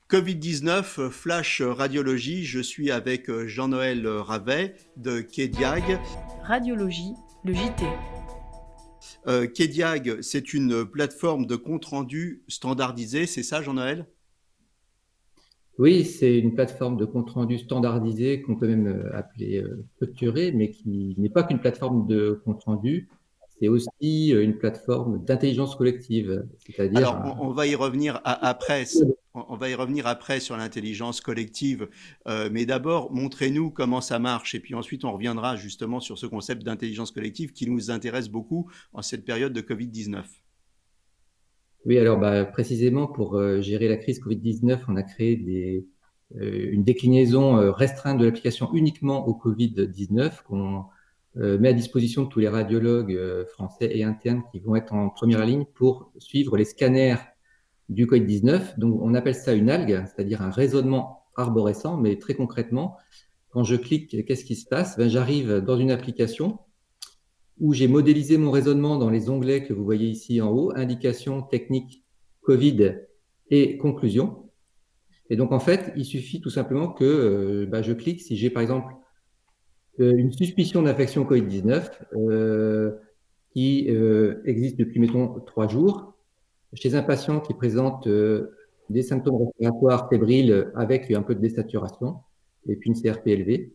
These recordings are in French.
Covid-19, Flash Radiologie, je suis avec Jean-Noël Ravet de Kediag. Radiologie, le JT. Kediag, c'est une plateforme de compte-rendu standardisé, c'est ça Jean-Noël? Oui, c'est une plateforme de compte-rendu standardisé qu'on peut même appeler structurée, mais qui n'est pas qu'une plateforme de compte-rendu, c'est aussi une plateforme d'intelligence collective, c'est-à-dire Alors, on va y revenir après. On va y revenir après sur l'intelligence collective, mais d'abord, montrez-nous comment ça marche, et puis ensuite on reviendra justement sur ce concept d'intelligence collective qui nous intéresse beaucoup en cette période de Covid-19. Oui, alors précisément pour gérer la crise Covid-19, on a créé une déclinaison restreinte de l'application uniquement au Covid-19 qu'on met à disposition de tous les radiologues français et internes qui vont être en première ligne pour suivre les scanners du Covid-19. Donc, on appelle ça une algue, c'est-à-dire un raisonnement arborescent, mais très concrètement, quand je clique, qu'est-ce qui se passe? J'arrive dans une application où j'ai modélisé mon raisonnement dans les onglets que vous voyez ici en haut, indications techniques Covid et conclusion. Et donc, en fait, il suffit tout simplement que je clique si j'ai, par exemple, une suspicion d'infection Covid-19 qui existe depuis, mettons, 3 jours, chez un patient qui présente des symptômes respiratoires fébriles avec un peu de désaturation et puis une CRP élevée,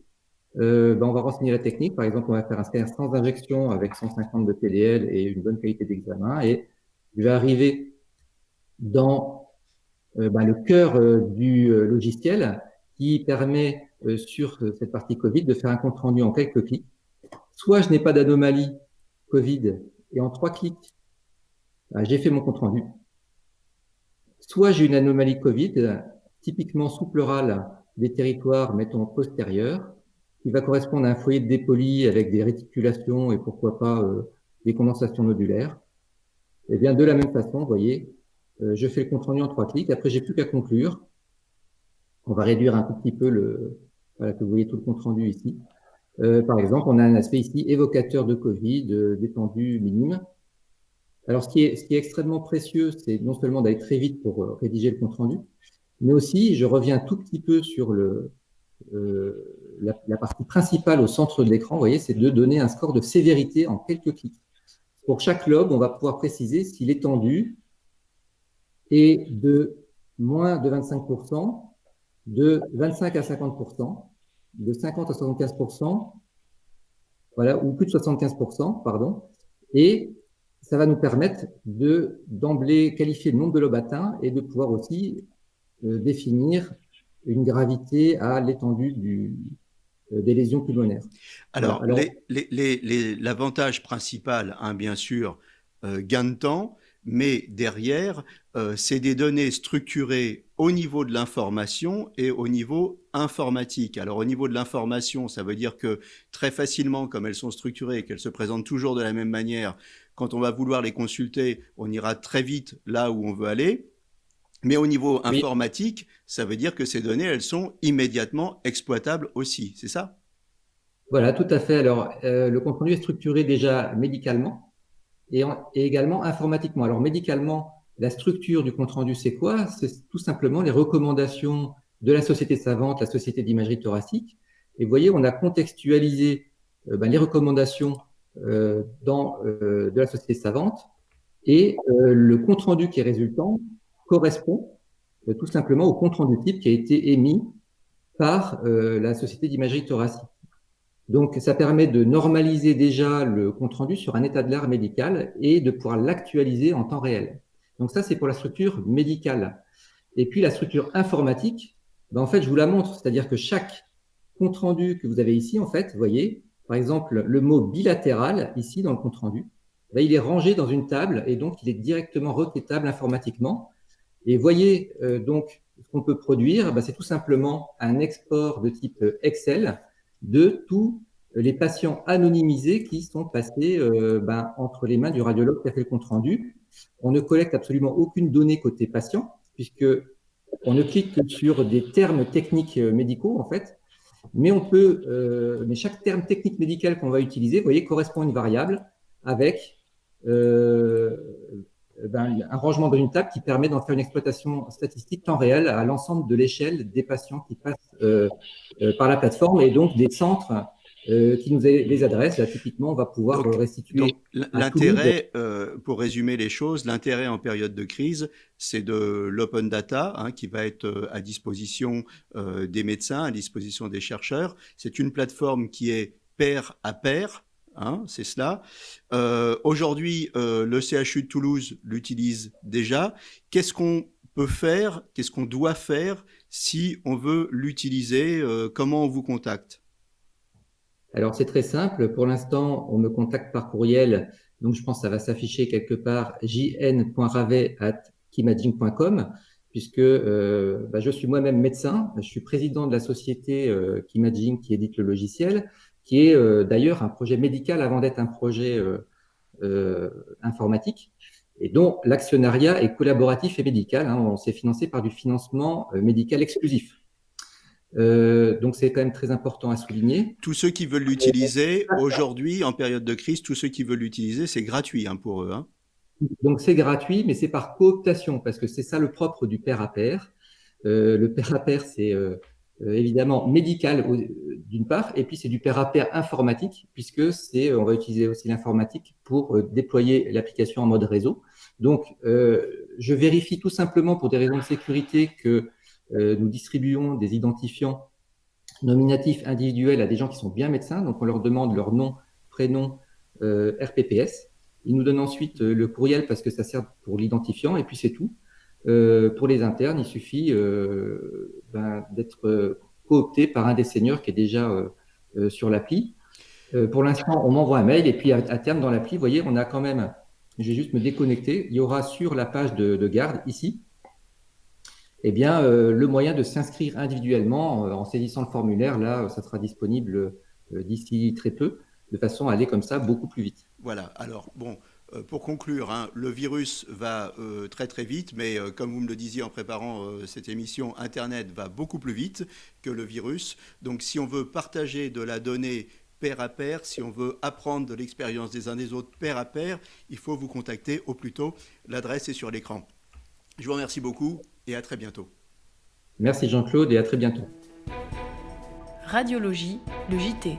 on va renseigner la technique. Par exemple, on va faire un scanner sans injection avec 150 de PDL et une bonne qualité d'examen. Et je vais arriver dans le cœur du logiciel qui permet sur cette partie Covid de faire un compte rendu en quelques clics. Soit je n'ai pas d'anomalie Covid et en 3 clics, j'ai fait mon compte rendu. Soit j'ai une anomalie Covid, typiquement sous-pleurale des territoires, mettons, postérieurs, qui va correspondre à un foyer de dépoli avec des réticulations et pourquoi pas des condensations nodulaires. Et bien, de la même façon, vous voyez, je fais le compte rendu en 3 clics. Après, j'ai plus qu'à conclure. On va réduire un tout petit peu voilà, que vous voyez tout le compte rendu ici. Par exemple, on a un aspect ici évocateur de Covid, d'étendue minime. Alors, ce qui est extrêmement précieux, c'est non seulement d'aller très vite pour rédiger le compte rendu, mais aussi, je reviens tout petit peu sur la partie principale au centre de l'écran, vous voyez, c'est de donner un score de sévérité en quelques clics. Pour chaque lobe, on va pouvoir préciser si l'étendue est de moins de 25%, de 25 à 50%, de 50 à 75%, voilà, ou plus de 75%, pardon, et ça va nous permettre d'emblée qualifier le nombre de lobes atteints et de pouvoir aussi définir une gravité à l'étendue des lésions pulmonaires. Voilà. Alors, l'avantage principal, hein, bien sûr, gain de temps, mais derrière, c'est des données structurées au niveau de l'information et au niveau informatique. Alors, au niveau de l'information, ça veut dire que très facilement, comme elles sont structurées et qu'elles se présentent toujours de la même manière, quand on va vouloir les consulter, on ira très vite là où on veut aller. Mais au niveau Oui, informatique, ça veut dire que ces données, elles sont immédiatement exploitables aussi, c'est ça? voilà, tout à fait. Alors, le compte rendu est structuré déjà médicalement et également informatiquement. Alors, médicalement, la structure du compte rendu, c'est quoi? C'est tout simplement les recommandations de la Société savante, la Société d'imagerie thoracique. Et vous voyez, on a contextualisé les recommandations de la Société savante et le compte rendu qui est résultant correspond tout simplement au compte rendu type qui a été émis par la Société d'imagerie thoracique. Donc, ça permet de normaliser déjà le compte-rendu sur un état de l'art médical et de pouvoir l'actualiser en temps réel. Donc ça, c'est pour la structure médicale. Et puis la structure informatique, en fait, je vous la montre, c'est-à-dire que chaque compte-rendu que vous avez ici, en fait, vous voyez, par exemple, le mot bilatéral, ici, dans le compte-rendu, il est rangé dans une table et donc il est directement requêtable informatiquement. Et voyez donc ce qu'on peut produire, c'est tout simplement un export de type Excel de tous les patients anonymisés qui sont passés entre les mains du radiologue qui a fait le compte rendu. On ne collecte absolument aucune donnée côté patient puisque on ne clique que sur des termes techniques médicaux en fait, mais chaque terme technique médical qu'on va utiliser, vous voyez, correspond à une variable avec euh, un rangement dans une table qui permet d'en faire une exploitation statistique temps réel à l'ensemble de l'échelle des patients qui passent par la plateforme et donc des centres qui nous les adressent. Là, typiquement, on va pouvoir restituer. Donc l'intérêt, pour résumer les choses, l'intérêt en période de crise, c'est de l'open data qui va être à disposition des médecins, à disposition des chercheurs. C'est une plateforme qui est pair à pair. C'est cela. Aujourd'hui, le CHU de Toulouse l'utilise déjà. Qu'est-ce qu'on peut faire, qu'est-ce qu'on doit faire si on veut l'utiliser? Comment on vous contacte? Alors, c'est très simple. Pour l'instant, on me contacte par courriel. Donc, je pense que ça va s'afficher quelque part jn.ravet@kimaging.com puisque je suis moi-même médecin. Je suis président de la société Kimaging qui édite le logiciel, qui est d'ailleurs un projet médical avant d'être un projet informatique et dont l'actionnariat est collaboratif et médical. On s'est financé par du financement médical exclusif. Donc, c'est quand même très important à souligner. Tous ceux qui veulent l'utiliser aujourd'hui, en période de crise, tous ceux qui veulent l'utiliser, c'est gratuit pour eux. Donc, c'est gratuit, mais c'est par cooptation, parce que c'est ça le propre du pair à pair. Le pair à pair, c'est évidemment médical d'une part, et puis c'est du pair à pair informatique, puisque on va utiliser aussi l'informatique pour déployer l'application en mode réseau. Donc, je vérifie tout simplement pour des raisons de sécurité que nous distribuons des identifiants nominatifs individuels à des gens qui sont bien médecins. Donc, on leur demande leur nom, prénom, RPPS. Ils nous donnent ensuite le courriel parce que ça sert pour l'identifiant et puis c'est tout. Pour les internes, il suffit d'être coopté par un des seniors qui est déjà sur l'appli. Pour l'instant, on m'envoie un mail et puis à terme dans l'appli, vous voyez, on a quand même, je vais juste me déconnecter, il y aura sur la page de garde ici, le moyen de s'inscrire individuellement en saisissant le formulaire. Là, ça sera disponible d'ici très peu, de façon à aller comme ça beaucoup plus vite. Voilà. Alors, pour conclure, le virus va très très vite, mais comme vous me le disiez en préparant cette émission, Internet va beaucoup plus vite que le virus. Donc, si on veut partager de la donnée pair à pair, si on veut apprendre de l'expérience des uns des autres pair à pair, il faut vous contacter au plus tôt. L'adresse est sur l'écran. Je vous remercie beaucoup et à très bientôt. Merci Jean-Claude et à très bientôt. Radiologie, le JT.